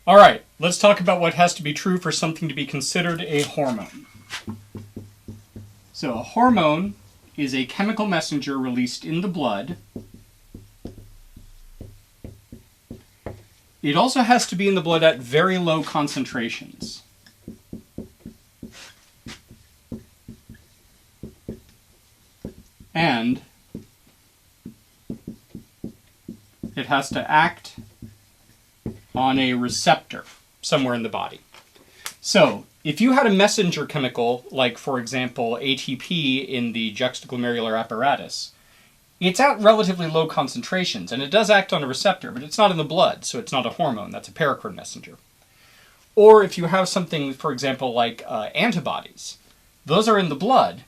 All right, let's talk about what has to be true for something to be considered a hormone. So a hormone is a chemical messenger released in the blood. It also has to be in the blood at very low concentrations. And it has to act on a receptor somewhere in the body. So, if you had a messenger chemical, like, for example, ATP in the juxtaglomerular apparatus, it's at relatively low concentrations, and it does act on a receptor, but it's not in the blood, so it's not a hormone. That's a paracrine messenger. Or if you have something, for example, like antibodies, those are in the blood,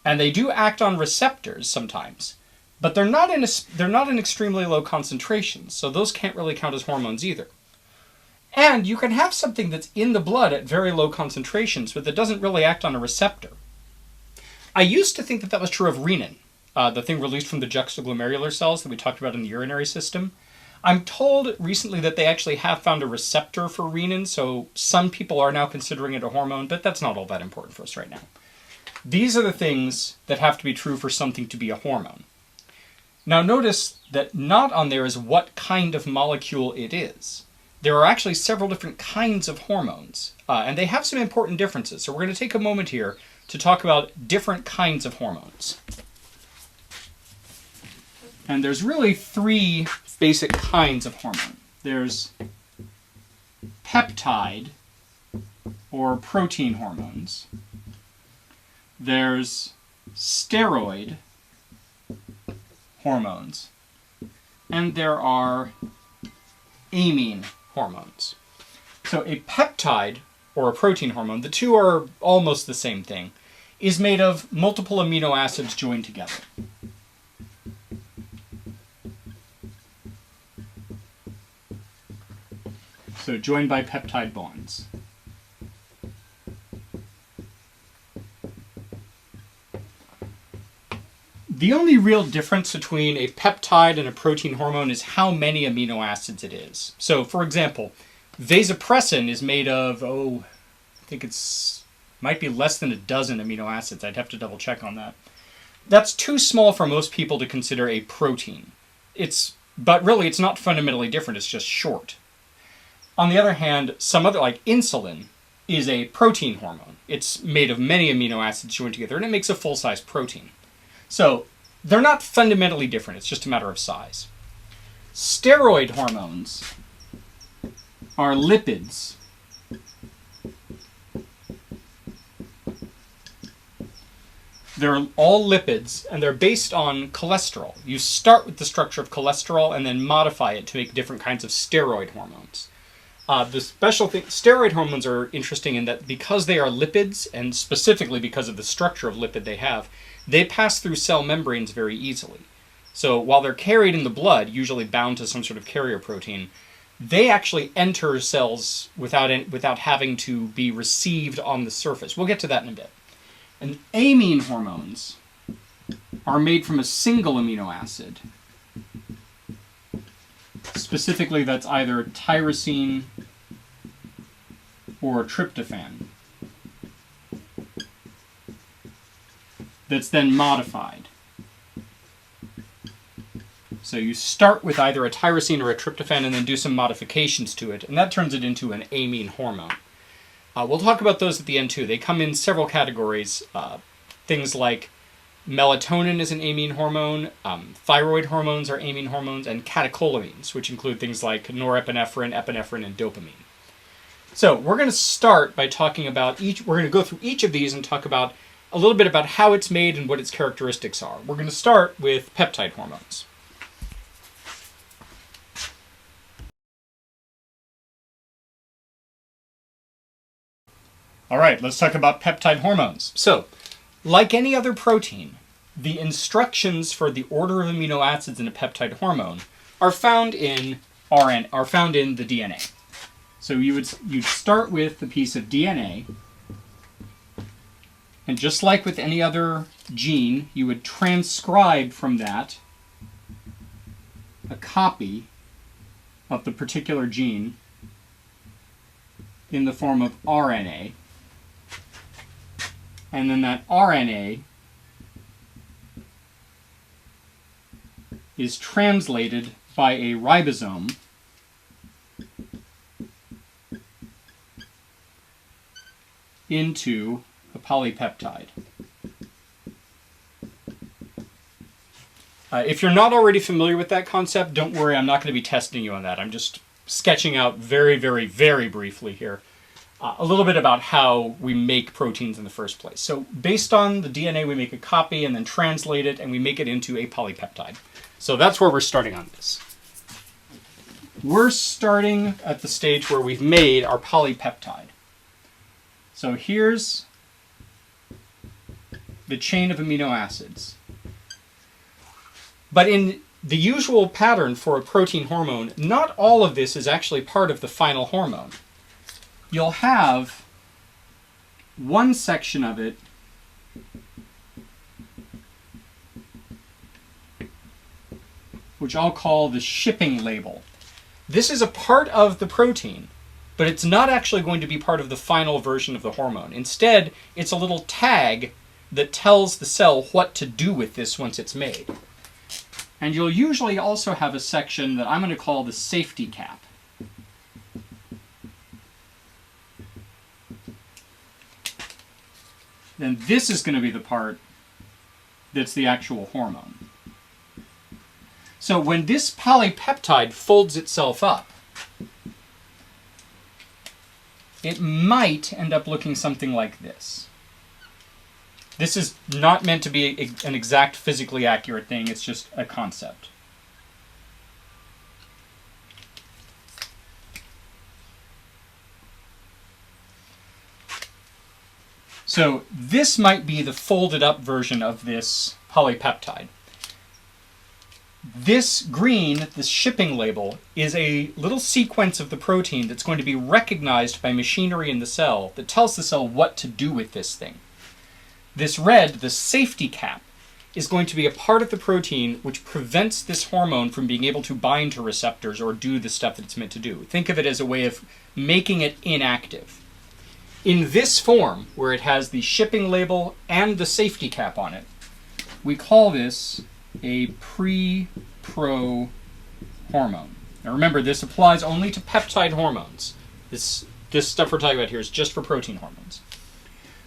and they do act on receptors sometimes, but they're not in extremely low concentrations, so those can't really count as hormones either. And you can have something that's in the blood at very low concentrations, but that doesn't really act on a receptor. I used to think that that was true of renin, the thing released from the juxtaglomerular cells that we talked about in the urinary system. I'm told recently that they actually have found a receptor for renin, so some people are now considering it a hormone, but that's not all that important for us right now. These are the things that have to be true for something to be a hormone. Now notice that not on there is what kind of molecule it is. There are actually several different kinds of hormones, and they have some important differences. So we're going to take a moment here to talk about different kinds of hormones. And there's really three basic kinds of hormone. There's peptide, or protein hormones. There's steroid hormones. And there are amine hormones. So a peptide, or a protein hormone, the two are almost the same thing, is made of multiple amino acids joined together. So joined by peptide bonds. The only real difference between a peptide and a protein hormone is how many amino acids it is. So, for example, vasopressin is made of, I think might be less than a dozen amino acids. I'd have to double check on that. That's too small for most people to consider a protein. But really, it's not fundamentally different. It's just short. On the other hand, some other, like insulin, is a protein hormone. It's made of many amino acids joined together, and it makes a full-size protein. So they're not fundamentally different. It's just a matter of size. Steroid hormones are lipids. They're all lipids, and they're based on cholesterol. You start with the structure of cholesterol and then modify it to make different kinds of steroid hormones. The special thing, steroid hormones are interesting in that because they are lipids, and specifically because of the structure of lipid they pass through cell membranes very easily. So while they're carried in the blood, usually bound to some sort of carrier protein, they actually enter cells without having to be received on the surface. We'll get to that in a bit. And amine hormones are made from a single amino acid. Specifically, that's either tyrosine or tryptophan. That's then modified. So you start with either a tyrosine or a tryptophan and then do some modifications to it, and that turns it into an amine hormone. We'll talk about those at the end too. They come in several categories. Things like melatonin is an amine hormone, thyroid hormones are amine hormones, and catecholamines, which include things like norepinephrine, epinephrine, and dopamine. So we're going to start by talking about we're going to go through each of these and talk about a little bit about how it's made and what its characteristics are. We're going to start with peptide hormones. All right, let's talk about peptide hormones. So, like any other protein, the instructions for the order of amino acids in a peptide hormone are found in the DNA. So you'd start with a piece of DNA, and just like with any other gene, you would transcribe from that a copy of the particular gene in the form of RNA. And then that RNA is translated by a ribosome into a polypeptide. If you're not already familiar with that concept, don't worry, I'm not going to be testing you on that. I'm just sketching out very, very, very briefly here a little bit about how we make proteins in the first place. So based on the DNA, we make a copy and then translate it, and we make it into a polypeptide. So that's where we're starting on this. We're starting at the stage where we've made our polypeptide. So here's the chain of amino acids. But in the usual pattern for a protein hormone, not all of this is actually part of the final hormone. You'll have one section of it which I'll call the shipping label. This is a part of the protein, but it's not actually going to be part of the final version of the hormone. Instead, it's a little tag that tells the cell what to do with this once it's made. And you'll usually also have a section that I'm going to call the safety cap. Then this is going to be the part that's the actual hormone. So when this polypeptide folds itself up, it might end up looking something like this. This is not meant to be an exact physically accurate thing, it's just a concept. So this might be the folded up version of this polypeptide. This green, this shipping label, is a little sequence of the protein that's going to be recognized by machinery in the cell that tells the cell what to do with this thing. This red, the safety cap, is going to be a part of the protein which prevents this hormone from being able to bind to receptors or do the stuff that it's meant to do. Think of it as a way of making it inactive. In this form, where it has the shipping label and the safety cap on it, we call this a Prepro hormone. Now remember, this applies only to peptide hormones. This stuff we're talking about here is just for protein hormones.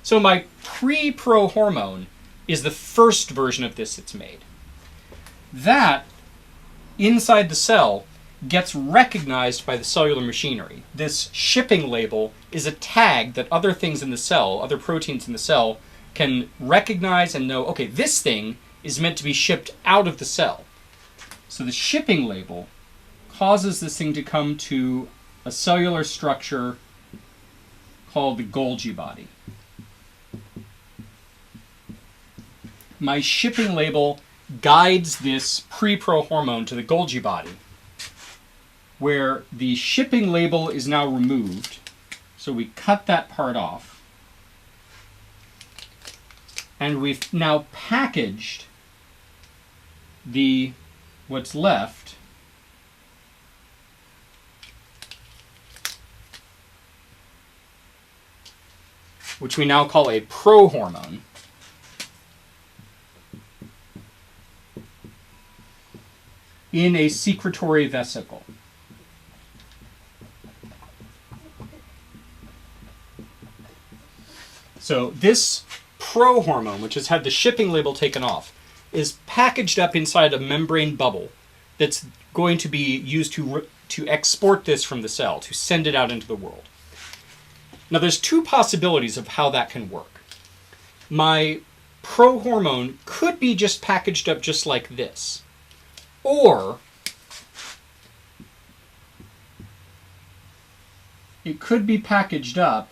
So my Prepro hormone is the first version of this that's made. That, inside the cell, gets recognized by the cellular machinery. This shipping label is a tag that other things in the cell, other proteins in the cell, can recognize and know, okay, this thing is meant to be shipped out of the cell. So the shipping label causes this thing to come to a cellular structure called the Golgi body. My shipping label guides this Prepro hormone to the Golgi body, where the shipping label is now removed. So we cut that part off. And we've now packaged what's left which we now call a prohormone. In a secretory vesicle. So this prohormone, which has had the shipping label taken off, is packaged up inside a membrane bubble that's going to be used to export this from the cell, to send it out into the world. Now there's two possibilities of how that can work. My prohormone could be just packaged up just like this. Or it could be packaged up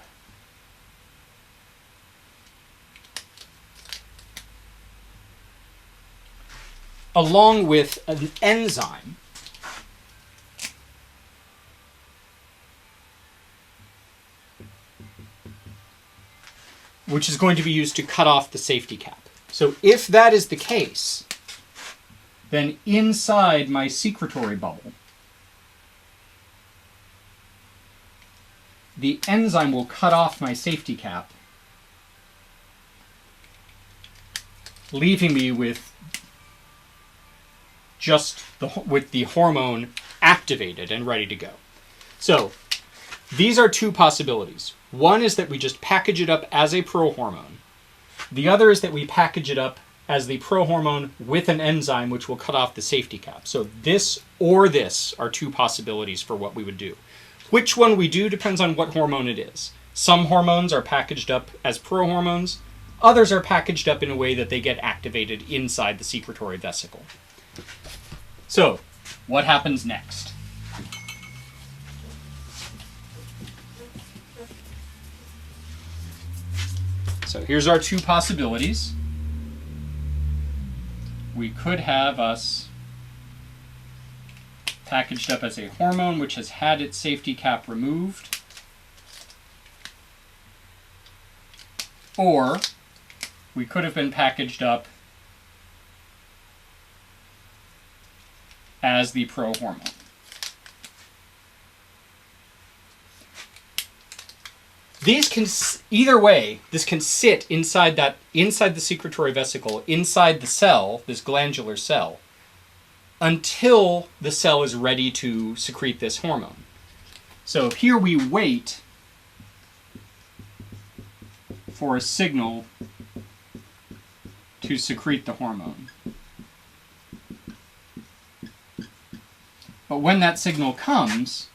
along with an enzyme which is going to be used to cut off the safety cap. So if that is the case, then inside my secretory bubble, the enzyme will cut off my safety cap, leaving me with just the hormone activated and ready to go. So these are two possibilities. One is that we just package it up as a prohormone. The other is that we package it up as the prohormone with an enzyme which will cut off the safety cap. So this or this are two possibilities for what we would do. Which one we do depends on what hormone it is. Some hormones are packaged up as prohormones. Others are packaged up in a way that they get activated inside the secretory vesicle. So, what happens next? So here's our two possibilities. We could have us packaged up as a hormone which has had its safety cap removed, or we could have been packaged up as the prohormone. These can, either way, this can sit inside the secretory vesicle, inside the cell, this glandular cell, until the cell is ready to secrete this hormone. So here we wait for a signal to secrete the hormone. But when that signal comes,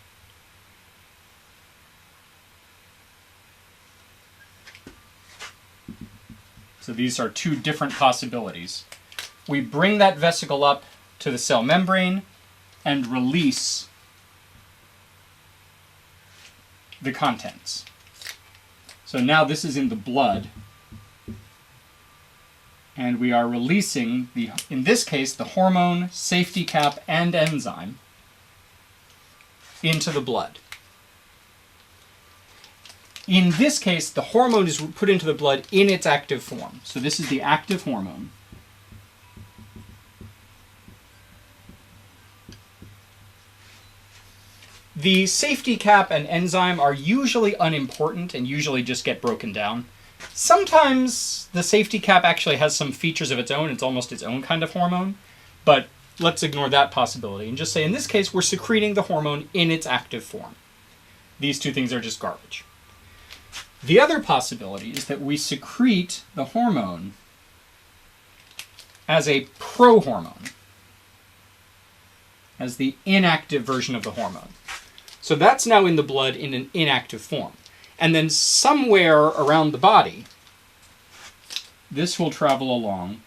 so these are two different possibilities. We bring that vesicle up to the cell membrane and release the contents. So now this is in the blood, and we are releasing, in this case, the hormone, safety cap, and enzyme into the blood. In this case, the hormone is put into the blood in its active form. So this is the active hormone. The safety cap and enzyme are usually unimportant and usually just get broken down. Sometimes the safety cap actually has some features of its own. It's almost its own kind of hormone. But let's ignore that possibility and just say in this case we're secreting the hormone in its active form. These two things are just garbage. The other possibility is that we secrete the hormone as a prohormone, as the inactive version of the hormone. So that's now in the blood in an inactive form. And then somewhere around the body, this will travel along,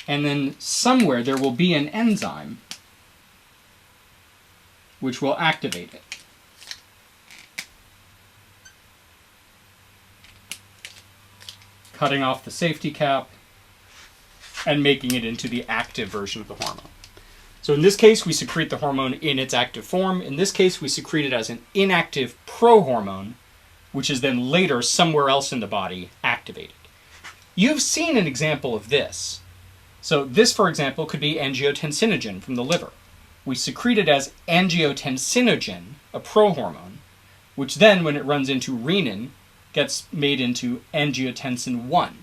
and then somewhere there will be an enzyme which will activate it. Cutting off the safety cap and making it into the active version of the hormone. So in this case, we secrete the hormone in its active form. In this case, we secrete it as an inactive prohormone, which is then later somewhere else in the body activated. You've seen an example of this. So this, for example, could be angiotensinogen from the liver. We secrete it as angiotensinogen, a prohormone, which then, when it runs into renin, gets made into angiotensin 1.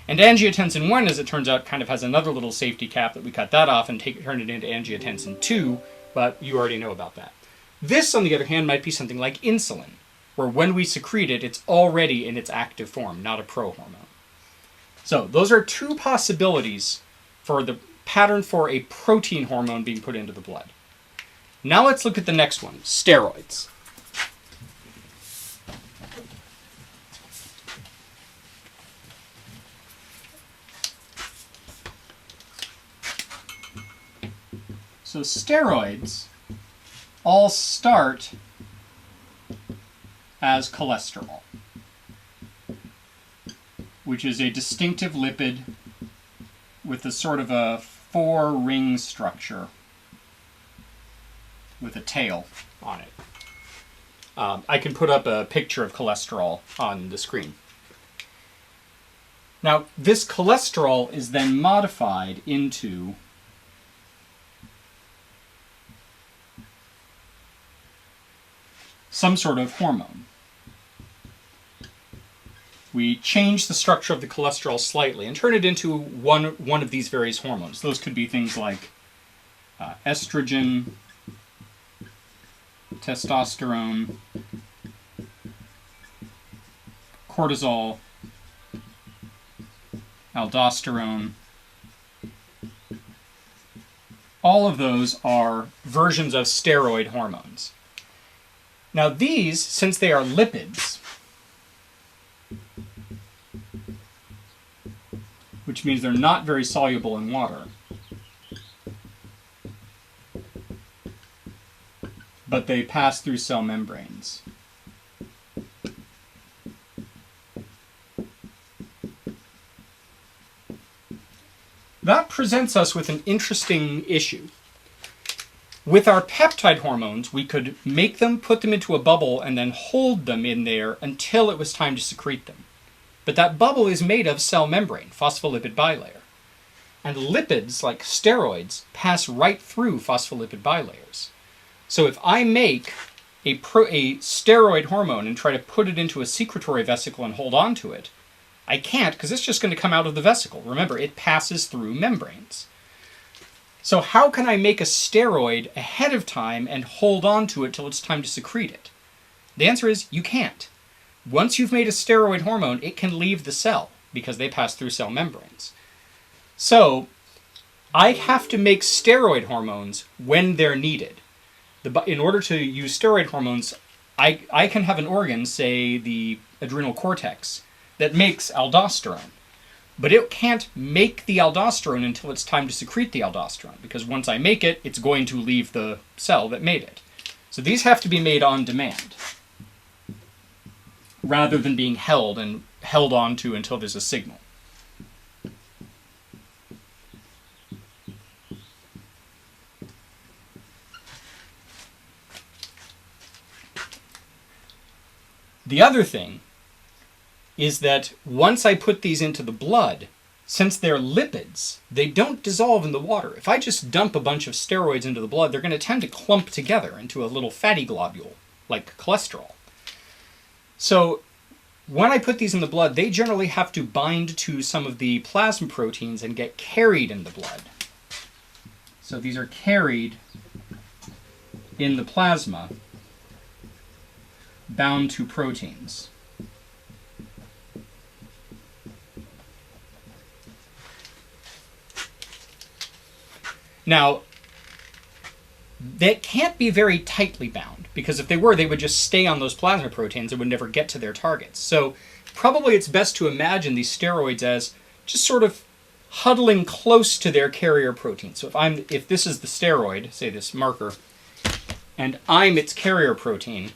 And angiotensin 1, as it turns out, kind of has another little safety cap that we cut that off and turn it into angiotensin 2, but you already know about that. This, on the other hand, might be something like insulin, where when we secrete it, it's already in its active form, not a prohormone. So those are two possibilities for the pattern for a protein hormone being put into the blood. Now let's look at the next one, steroids. So steroids all start as cholesterol, which is a distinctive lipid with a sort of a 4-ring structure with a tail on it. I can put up a picture of cholesterol on the screen. Now, this cholesterol is then modified into some sort of hormone. We change the structure of the cholesterol slightly and turn it into one of these various hormones. Those could be things like estrogen, testosterone, cortisol, aldosterone. All of those are versions of steroid hormones. Now these, since they are lipids, which means they're not very soluble in water, but they pass through cell membranes. That presents us with an interesting issue. With our peptide hormones, we could make them, put them into a bubble, and then hold them in there until it was time to secrete them. But that bubble is made of cell membrane, phospholipid bilayer. And lipids, like steroids, pass right through phospholipid bilayers. So if I make a steroid hormone and try to put it into a secretory vesicle and hold on to it, I can't, because it's just going to come out of the vesicle. Remember, it passes through membranes. So how can I make a steroid ahead of time and hold on to it till it's time to secrete it? The answer is you can't. Once you've made a steroid hormone, it can leave the cell because they pass through cell membranes. So I have to make steroid hormones when they're needed. In order to use steroid hormones, I can have an organ, say the adrenal cortex, that makes aldosterone. But it can't make the aldosterone until it's time to secrete the aldosterone, because once I make it, it's going to leave the cell that made it. So these have to be made on demand, rather than being held on to until there's a signal. The other thing is that once I put these into the blood, since they're lipids, they don't dissolve in the water. If I just dump a bunch of steroids into the blood, they're going to tend to clump together into a little fatty globule, like cholesterol. So when I put these in the blood, they generally have to bind to some of the plasma proteins and get carried in the blood. So these are carried in the plasma, bound to proteins. Now, they can't be very tightly bound, because if they were, they would just stay on those plasma proteins and would never get to their targets. So probably it's best to imagine these steroids as just sort of huddling close to their carrier protein. So if this is the steroid, say this marker, and I'm its carrier protein,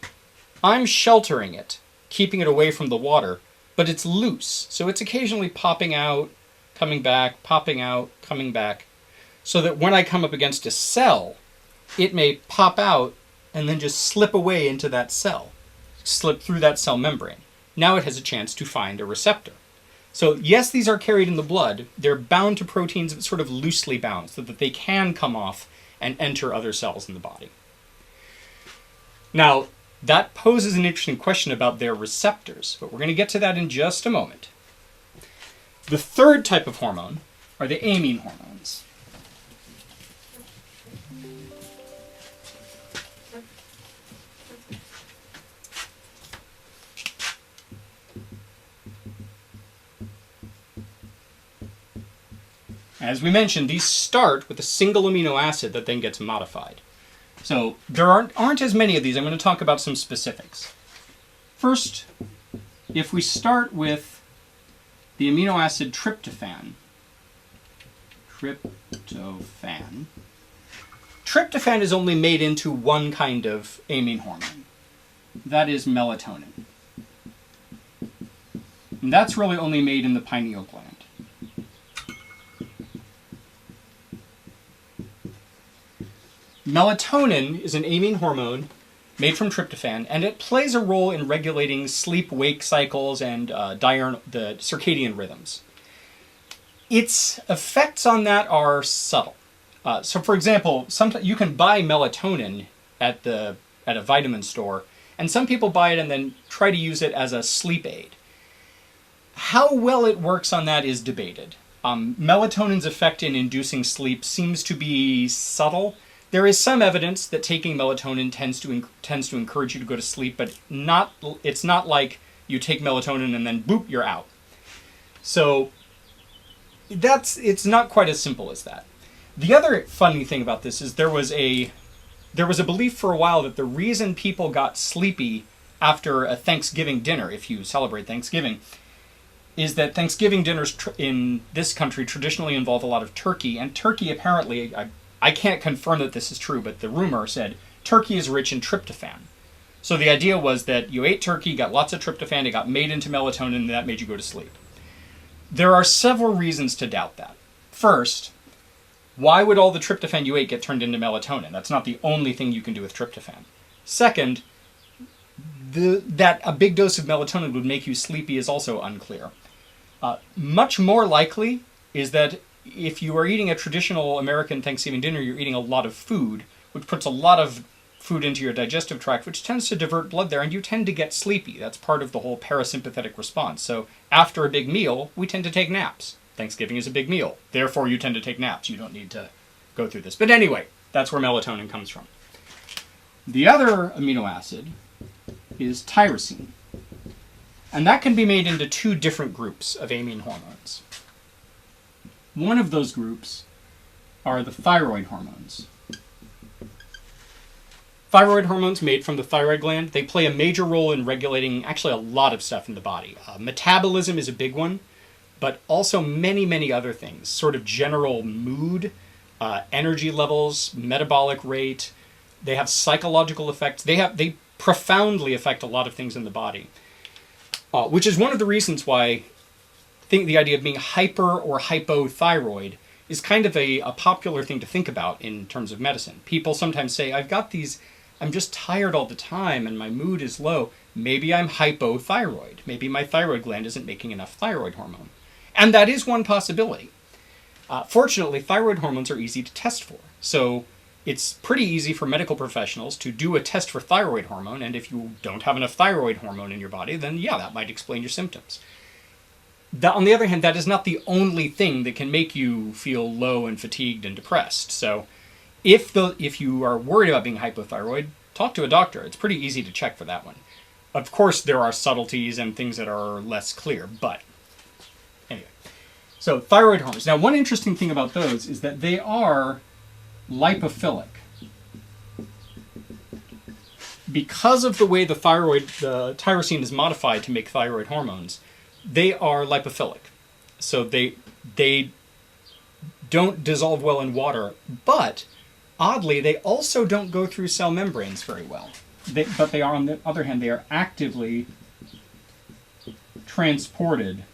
I'm sheltering it, keeping it away from the water, but it's loose. So it's occasionally popping out, coming back, popping out, coming back, so that when I come up against a cell, it may pop out and then just slip away into that cell, slip through that cell membrane. Now it has a chance to find a receptor. So yes, these are carried in the blood. They're bound to proteins, but sort of loosely bound, so that they can come off and enter other cells in the body. Now, that poses an interesting question about their receptors, but we're going to get to that in just a moment. The third type of hormone are the amine hormones. As we mentioned, these start with a single amino acid that then gets modified. So there aren't as many of these. I'm going to talk about some specifics. First, if we start with the amino acid tryptophan. Tryptophan is only made into one kind of amine hormone. That is melatonin. And that's really only made in the pineal gland. Melatonin is an amine hormone made from tryptophan, and it plays a role in regulating sleep-wake cycles and the circadian rhythms. Its effects on that are subtle. So for example, sometimes you can buy melatonin at a vitamin store, And some people buy it and then try to use it as a sleep aid. How well it works on that is debated. Melatonin's effect in inducing sleep seems to be subtle. There is some evidence that taking melatonin tends to encourage you to go to sleep, but it's not like you take melatonin and then boop, you're out. So it's not quite as simple as that. The other funny thing about this is there was a belief for a while that the reason people got sleepy after a Thanksgiving dinner, if you celebrate Thanksgiving, is that Thanksgiving dinners in this country traditionally involve a lot of turkey, and turkey apparently, I can't confirm that this is true, but the rumor said turkey is rich in tryptophan. So the idea was that you ate turkey, got lots of tryptophan, it got made into melatonin, and that made you go to sleep. There are several reasons to doubt that. First, why would all the tryptophan you ate get turned into melatonin? That's not the only thing you can do with tryptophan. Second, that a big dose of melatonin would make you sleepy is also unclear. Much more likely is that if you are eating a traditional American Thanksgiving dinner, you're eating a lot of food, which puts a lot of food into your digestive tract, which tends to divert blood there, and you tend to get sleepy. That's part of the whole parasympathetic response. So after a big meal, we tend to take naps. Thanksgiving is a big meal. Therefore, you tend to take naps. You don't need to go through this. But anyway, that's where melatonin comes from. The other amino acid is tyrosine. And that can be made into two different groups of amine hormones. One of those groups are the thyroid hormones. Thyroid hormones made from the thyroid gland, they play a major role in regulating actually a lot of stuff in the body. Metabolism is a big one, but also many, many other things. Sort of general mood, energy levels, metabolic rate. They have psychological effects. They profoundly affect a lot of things in the body. Which is one of the reasons why I think the idea of being hyper or hypothyroid is kind of a popular thing to think about in terms of medicine. People sometimes say, I'm just tired all the time and my mood is low. Maybe I'm hypothyroid. Maybe my thyroid gland isn't making enough thyroid hormone. And that is one possibility. Fortunately, thyroid hormones are easy to test for. So it's pretty easy for medical professionals to do a test for thyroid hormone, and if you don't have enough thyroid hormone in your body, then yeah, that might explain your symptoms. On the other hand, that is not the only thing that can make you feel low and fatigued and depressed. So if you are worried about being hypothyroid, talk to a doctor. It's pretty easy to check for that one. Of course, there are subtleties and things that are less clear, but anyway. So thyroid hormones. Now, one interesting thing about those is that they are lipophilic. Because of the way the tyrosine is modified to make thyroid hormones, they are lipophilic. So they don't dissolve well in water, but oddly, they also don't go through cell membranes very well. But they are, on the other hand, they are actively transported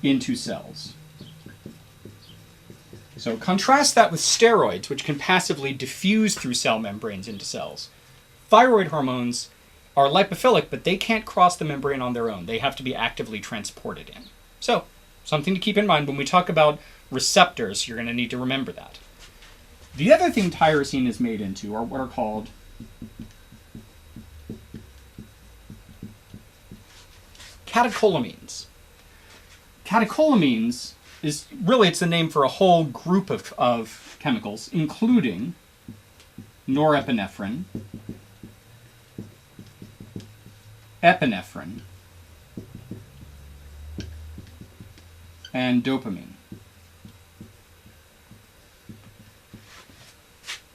into cells. So contrast that with steroids, which can passively diffuse through cell membranes into cells. Thyroid hormones are lipophilic, but they can't cross the membrane on their own. They have to be actively transported in. So, something to keep in mind when we talk about receptors, you're going to need to remember that. The other thing tyrosine is made into are what are called catecholamines. Catecholamines is really, it's the name for a whole group of chemicals, including norepinephrine, epinephrine, and dopamine.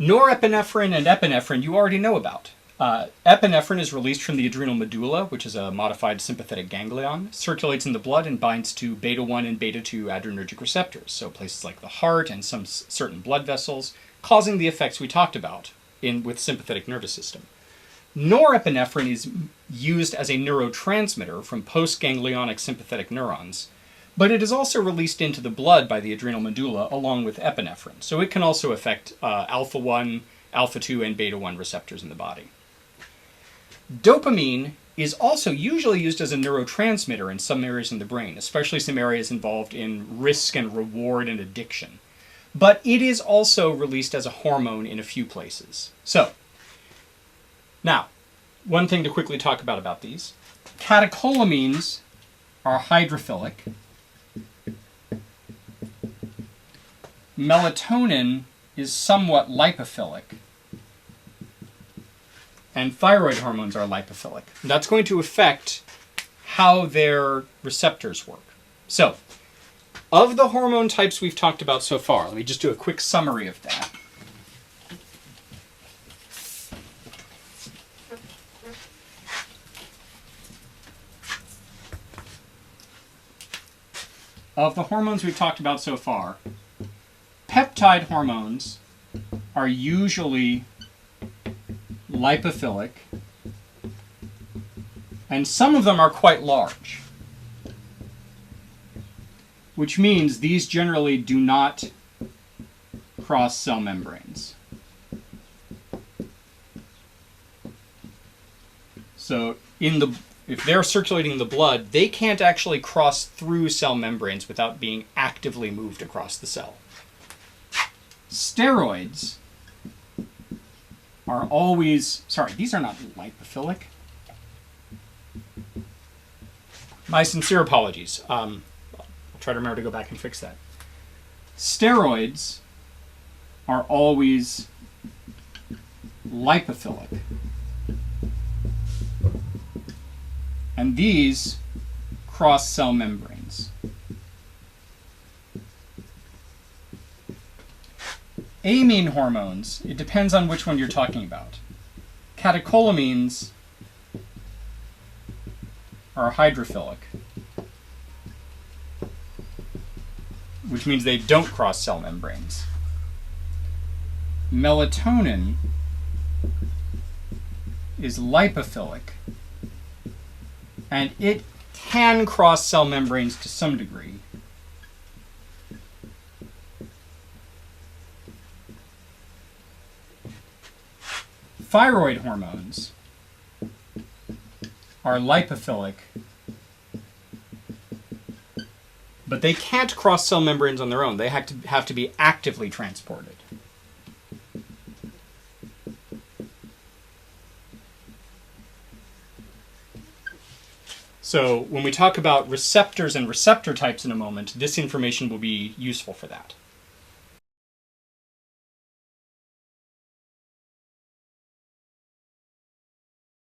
Norepinephrine and epinephrine you already know about. Epinephrine is released from the adrenal medulla, which is a modified sympathetic ganglion, circulates in the blood and binds to beta-1 and beta-2 adrenergic receptors, so places like the heart and some certain blood vessels, causing the effects we talked about with sympathetic nervous system. Norepinephrine is used as a neurotransmitter from postganglionic sympathetic neurons, but it is also released into the blood by the adrenal medulla along with epinephrine, so it can also affect alpha-1, alpha-2, and beta-1 receptors in the body. Dopamine is also usually used as a neurotransmitter in some areas in the brain, especially some areas involved in risk and reward and addiction. But it is also released as a hormone in a few places. So, Now, one thing to quickly talk about these. Catecholamines are hydrophilic. Melatonin is somewhat lipophilic. And thyroid hormones are lipophilic. That's going to affect how their receptors work. So, of the hormone types we've talked about so far, let me just do a quick summary of that. Of the hormones we've talked about so far, peptide hormones are usually lipophilic, and some of them are quite large, which means these generally do not cross cell membranes. So if they're circulating in the blood, they can't actually cross through cell membranes without being actively moved across the cell. Steroids are always, sorry, these are not lipophilic. My sincere apologies. I'll try to remember to go back and fix that. Steroids are always lipophilic. And these cross cell membranes. Amine hormones, it depends on which one you're talking about. Catecholamines are hydrophilic, which means they don't cross cell membranes. Melatonin is lipophilic, and it can cross cell membranes to some degree. Thyroid hormones are lipophilic, but they can't cross cell membranes on their own. They have to be actively transported. So when we talk about receptors and receptor types in a moment, this information will be useful for that.